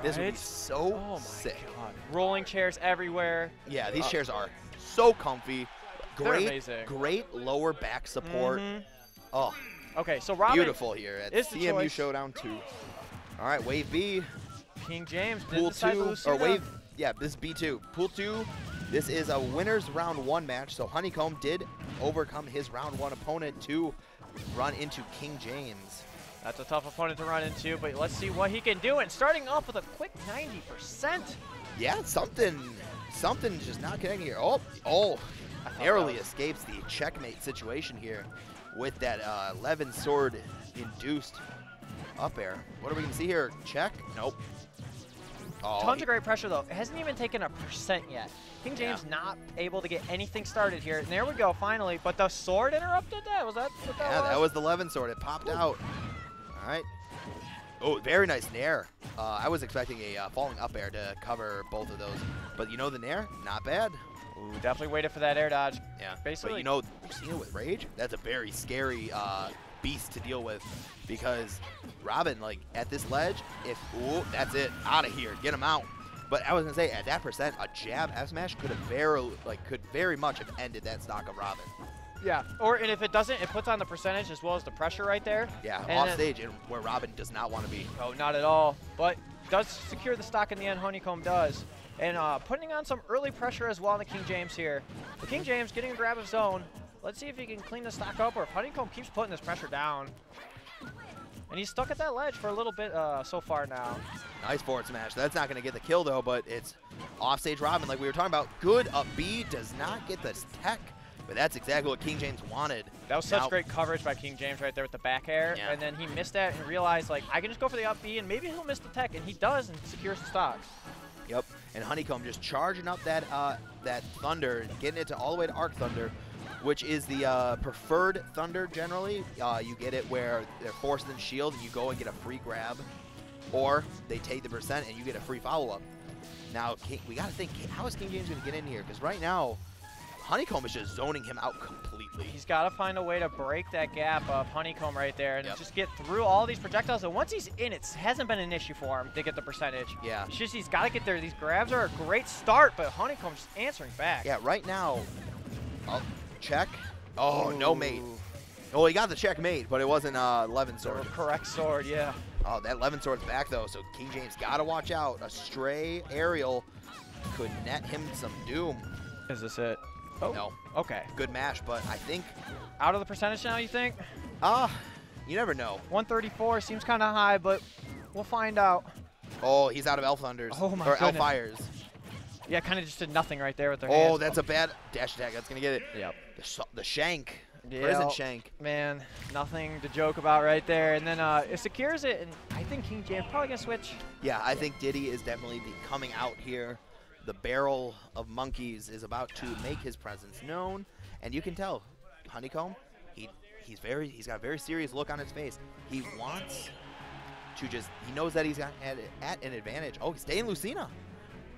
This would be so sick. God. Rolling chairs everywhere. Yeah, these chairs are so comfy. They're amazing. Great lower back support. Oh, okay, so Robin beautiful here at CMU Showdown 2. All right, Wave B. King James, Pool 2, or Wave, yeah, this is B2. Pool 2, this is a winner's round 1 match. So Honeycomb did overcome his round 1 opponent to run into King James. That's a tough opponent to run into, but let's see what he can do. And starting off with a quick 90%. Yeah, something's just not connecting here. Oh, narrowly escapes the checkmate situation here with that 11 sword induced up air. What are we gonna see here? Check? Nope. Oh, tons of great pressure though. It hasn't even taken a % yet. King James not able to get anything started here. And there we go, finally. But the sword interrupted that? Was that what that was? Yeah, that was the 11 sword. It popped out. All right. Oh, very nice nair. I was expecting a falling up air to cover both of those. But you know the nair? Not bad. Ooh, definitely waited for that air dodge. Yeah, basically. But you know, Lucina with Rage, that's a very scary beast to deal with, because Robin, like, at this ledge, ooh, that's it, out of here, get him out. But I was gonna say, at that percent, a jab F smash could very much have ended that stock of Robin. Yeah, and if it doesn't, it puts on the percentage as well as the pressure right there. Yeah, off stage, and where Robin does not want to be. Oh, not at all. But does secure the stock in the end. Honeycomb does. And putting on some early pressure as well on the King James here. The King James getting a grab of zone. Let's see if he can clean the stock up, or if Honeycomb keeps putting this pressure down. And he's stuck at that ledge for a little bit so far now. Nice forward smash. That's not going to get the kill, though, but it's offstage Robin, like we were talking about. Good up B, does not get this tech, but that's exactly what King James wanted. That was such great coverage by King James right there with the back air. Yeah. And then he missed that and realized, like, I can just go for the up B, and maybe he'll miss the tech, and he does and secures the stock. Yep, and Honeycomb just charging up that that Thunder, getting it to all the way to Arc Thunder, which is the preferred Thunder generally. You get it where they're forced in shield and you go and get a free grab, or they take the percent and you get a free follow-up. Now, we got to think, how is King James going to get in here? Because right now, Honeycomb is just zoning him out completely. He's got to find a way to break that gap of Honeycomb right there and just get through all these projectiles. And once he's in, it hasn't been an issue for him to get the percentage. Yeah. It's just he's got to get there. These grabs are a great start, but Honeycomb's just answering back. Yeah, right now, check. Oh, no mate. Well, he got the checkmate, but it wasn't 11 sword. The correct sword, yeah. Oh, that 11 sword's back, though, so King James got to watch out. A stray aerial could net him some doom. Is this it? Oh. No. Okay. Good mash, but I think... Out of the percentage now, you think? You never know. 134 seems kind of high, but we'll find out. Oh, he's out of L Thunders. Oh, my Or goodness. L Fires. Yeah, kind of just did nothing right there with their hands. Oh, that's a bad dash attack. That's going to get it. Yep. The shank. Yeah, prison shank. Man, nothing to joke about right there. And then it secures it, and I think King James probably going to switch. Yeah, I think Diddy is definitely coming out here. The barrel of monkeys is about to make his presence known, and you can tell Honeycomb, he's got a very serious look on his face. He wants to he knows that he's at an advantage. Oh, he's staying Lucina.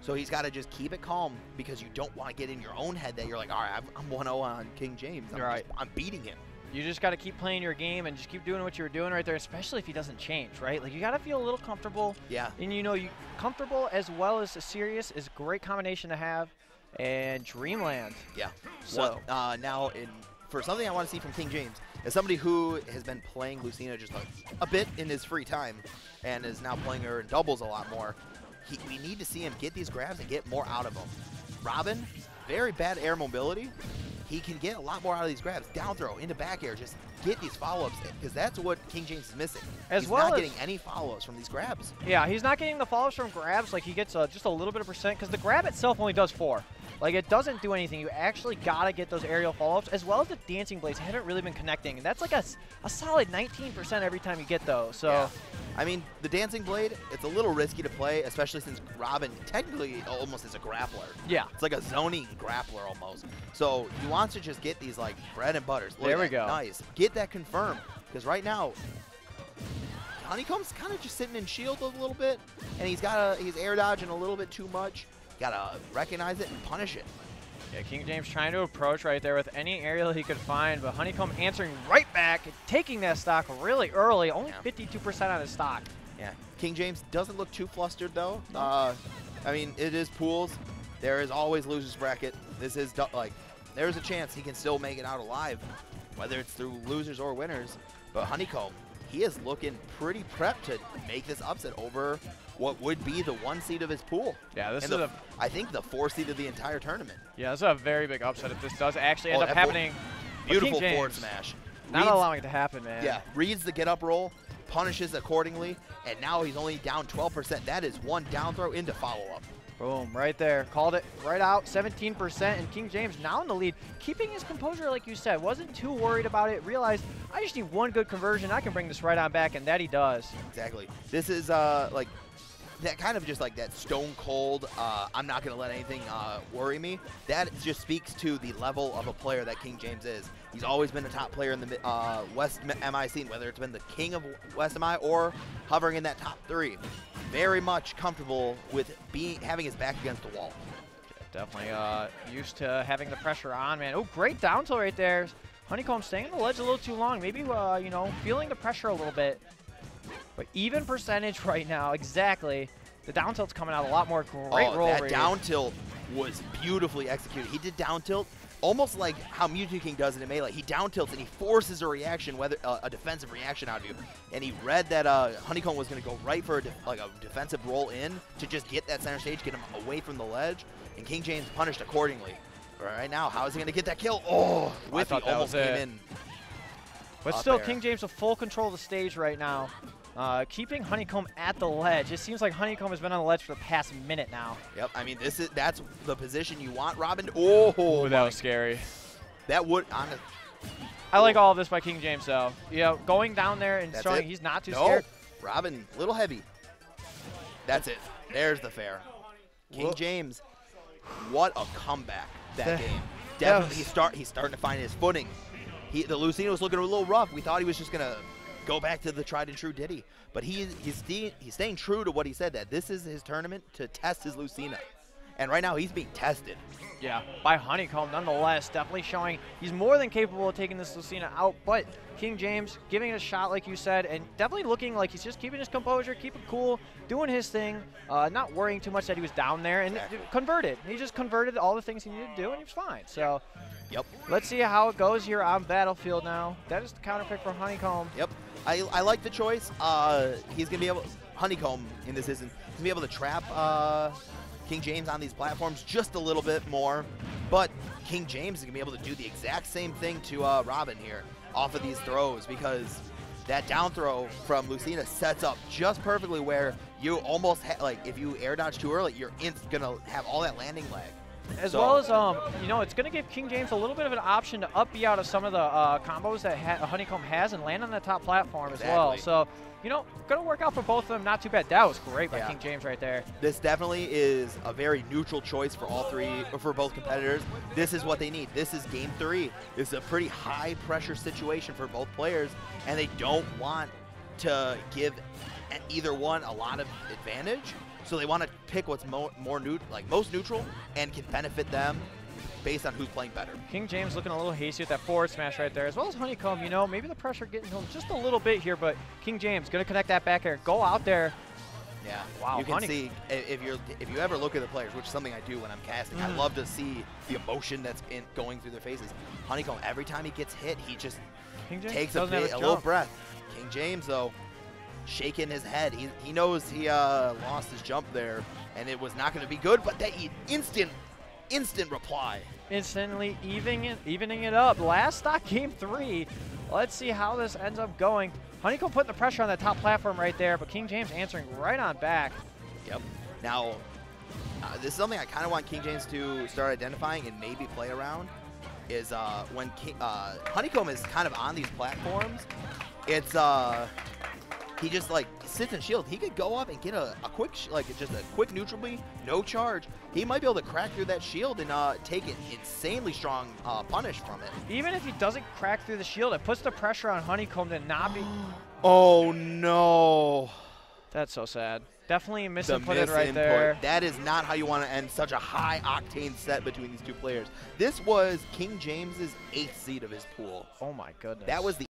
So he's got to just keep it calm, because you don't want to get in your own head that you're like, all right, I'm 1-0 on King James. I'm beating him. You just got to keep playing your game and just keep doing what you were doing right there, especially if he doesn't change, right? Like, you got to feel a little comfortable. Yeah. And, you know, comfortable as well as serious is a great combination to have. And Dreamland. Yeah. So now, for something I want to see from King James, as somebody who has been playing Lucina just a bit in his free time and is now playing her in doubles a lot more, we need to see him get these grabs and get more out of them. Robin, very bad air mobility. He can get a lot more out of these grabs. Down throw, into back air, just get these follow-ups, because that's what King James is missing. He's not getting any follow-ups from these grabs. Yeah, he's not getting the follow-ups from grabs. Like, he gets just a little bit of percent, because the grab itself only does 4. Like, it doesn't do anything. You actually got to get those aerial follow-ups, as well as the dancing blades haven't really been connecting. And that's like a solid 19% every time you get those. So, yeah. I mean, the dancing blade, it's a little risky to play, especially since Robin technically almost is a grappler. Yeah. It's like a zoning grappler almost. So you want to just get these, like, bread and butters. There we go. Nice. Get that confirmed, because right now, Honeycomb's kind of just sitting in shield a little bit, and he's air dodging a little bit too much. Gotta recognize it and punish it. Yeah, King James trying to approach right there with any aerial he could find, but Honeycomb answering right back, taking that stock really early, only 52% on his stock. Yeah, King James doesn't look too flustered though. No. I mean, it is pools. There is always losers bracket. This is like, there's a chance he can still make it out alive, whether it's through losers or winners. But Honeycomb, he is looking pretty prepped to make this upset over what would be the 1 seed of his pool. Yeah, this and is I think the 4 seed of the entire tournament. Yeah, this is a very big upset if this does actually end up happening. Beautiful forward smash. Not allowing it to happen, man. Yeah, reads the get up roll, punishes accordingly, and now he's only down 12%. That is one down throw into follow-up. Boom, right there. Called it right out, 17%, and King James now in the lead. Keeping his composure, like you said, wasn't too worried about it. Realized, I just need one good conversion. I can bring this right on back, and that he does. Exactly. This is like that kind of just like that stone cold, I'm not going to let anything worry me. That just speaks to the level of a player that King James is. He's always been a top player in the West MI scene, whether it's been the king of West MI or hovering in that top 3. Very much comfortable with having his back against the wall. Definitely used to having the pressure on, man. Oh, great down tilt right there. Honeycomb staying on the ledge a little too long. Maybe, you know, feeling the pressure a little bit. But even percentage right now, exactly. The down tilt's coming out a lot more. Great roll that rate. Down tilt was beautifully executed. He did down tilt almost like how Mewtwo King does it in Melee. He down tilts and he forces a reaction, whether a defensive reaction out of you. And he read that Honeycomb was going to go right for a defensive roll in to just get that center stage, get him away from the ledge. And King James punished accordingly. Right now, how is he going to get that kill? Oh, Whiffy almost came in. But still, King James with full control of the stage right now. Keeping Honeycomb at the ledge. It seems like Honeycomb has been on the ledge for the past minute now. Yep, I mean, that's the position you want, Robin. Oh, that was scary. That would, I like all of this by King James, though. You know, going down there and showing he's not too scared. Robin, little heavy. That's it. There's the fair. King James, what a comeback that game. Definitely, he's starting to find his footing. The Lucina was looking a little rough. We thought he was just going to go back to the tried and true Diddy. But he's staying true to what he said, that this is his tournament to test his Lucina. And right now he's being tested. Yeah, by Honeycomb nonetheless. Definitely showing he's more than capable of taking this Lucina out. But King James giving it a shot like you said, and definitely looking like he's just keeping his composure, keeping cool, doing his thing, not worrying too much that he was down there, and converted. He just converted all the things he needed to do, and he was fine. So let's see how it goes here on Battlefield now. That is the counter pick for Honeycomb. Yep. I like the choice. He's going to be able, Honeycomb in this isn't, he's going to be able to trap King James on these platforms just a little bit more. But King James is going to be able to do the exact same thing to Robin here off of these throws, because that down throw from Lucina sets up just perfectly where you almost, like if you air dodge too early, you're going to have all that landing lag. As well as, you know, it's going to give King James a little bit of an option to up B out of some of the combos that Honeycomb has and land on the top platform as well. So, you know, going to work out for both of them. Not too bad. That was great by King James right there. This definitely is a very neutral choice for all three, or for both competitors. This is what they need. This is game 3. This is a pretty high pressure situation for both players, and they don't want to give either one a lot of advantage. So they want to pick what's most neutral and can benefit them based on who's playing better. King James looking a little hasty with that forward smash right there, as well as Honeycomb. You know, maybe the pressure getting to him just a little bit here, but King James going to connect that back air. Go out there. Yeah. Wow. You can see if you ever look at the players, which is something I do when I'm casting. I love to see the emotion that's going through their faces. Honeycomb, every time he gets hit, he just takes a little breath. King James though, shaking his head. He knows he lost his jump there, and it was not going to be good, but that instant reply. Instantly evening it up. Last stock game 3. Let's see how this ends up going. Honeycomb putting the pressure on that top platform right there, but King James answering right on back. Yep. Now, this is something I kind of want King James to start identifying and maybe play around, is when Honeycomb is kind of on these platforms, it's he just like sits and shield. He could go up and get a quick, just a quick neutral B, no charge. He might be able to crack through that shield and take an insanely strong punish from it. Even if he doesn't crack through the shield, it puts the pressure on Honeycomb to not be. Oh no. That's so sad. Definitely misinputted right there. That is not how you want to end such a high octane set between these two players. This was King James's 8th seed of his pool. Oh my goodness. That was the